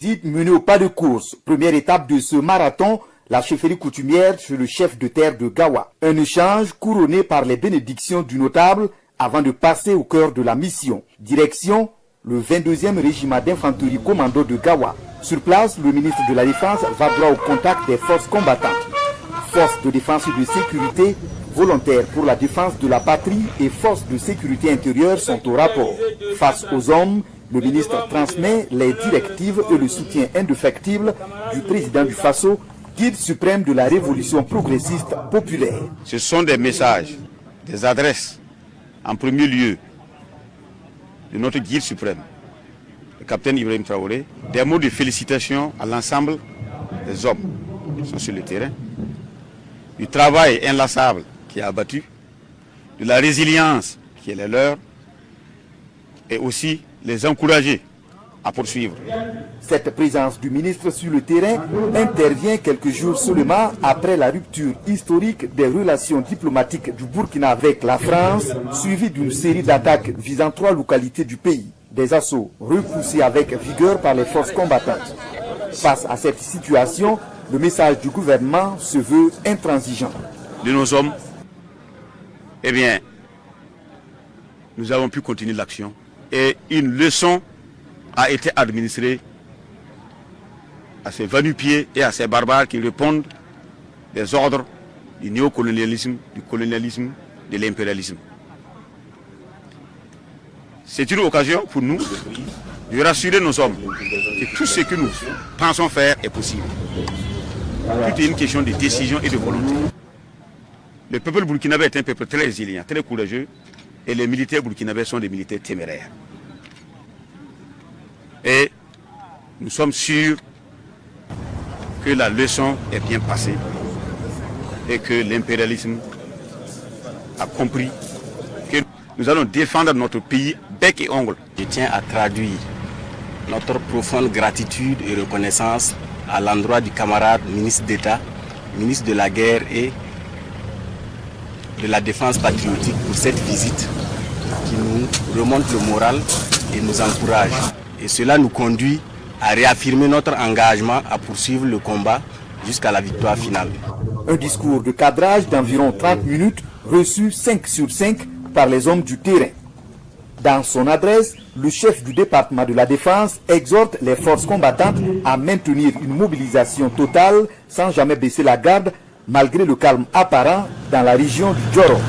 Dite menée au pas de course, première étape de ce marathon, la chefferie coutumière chez le chef de terre de Gawa. Un échange couronné par les bénédictions du notable avant de passer au cœur de la mission. Direction, le 22e régiment d'infanterie commando de Gawa. Sur place, le ministre de la Défense va droit au contact des forces combattantes. Forces de défense et de sécurité, volontaires pour la défense de la patrie et forces de sécurité intérieure sont au rapport. Face aux hommes, le ministre transmet les directives et le soutien indéfectible du président du Faso, guide suprême de la révolution progressiste populaire. Ce sont des messages, des adresses, en premier lieu, de notre guide suprême, le capitaine Ibrahim Traoré, des mots de félicitations à l'ensemble des hommes qui sont sur le terrain, du travail inlassable qui est abattu, de la résilience qui est la leur, et aussi les encourager à poursuivre. Cette présence du ministre sur le terrain intervient quelques jours seulement après la rupture historique des relations diplomatiques du Burkina avec la France, suivie d'une série d'attaques visant 3 localités du pays. Des assauts repoussés avec vigueur par les forces combattantes. Face à cette situation, le message du gouvernement se veut intransigeant. De nos hommes, eh bien, nous avons pu continuer l'action et une leçon a été administrée à ces va-nu-pieds et à ces barbares qui répondent des ordres du néocolonialisme, du colonialisme, de l'impérialisme. C'est une occasion pour nous de rassurer nos hommes que tout ce que nous pensons faire est possible. Tout est une question de décision et de volonté. Le peuple burkinabé est un peuple très résilient, très courageux, et les militaires burkinabés sont des militaires téméraires. Et nous sommes sûrs que la leçon est bien passée et que l'impérialisme a compris que nous allons défendre notre pays bec et ongle. Je tiens à traduire notre profonde gratitude et reconnaissance à l'endroit du camarade ministre d'État, ministre de la Guerre et de la Défense patriotique pour cette visite qui nous remonte le moral et nous encourage. Et cela nous conduit à réaffirmer notre engagement à poursuivre le combat jusqu'à la victoire finale. Un discours de cadrage d'environ 30 minutes reçu 5 sur 5 par les hommes du terrain. Dans son adresse, le chef du département de la Défense exhorte les forces combattantes à maintenir une mobilisation totale sans jamais baisser la garde malgré le calme apparent dans la région du Djoro.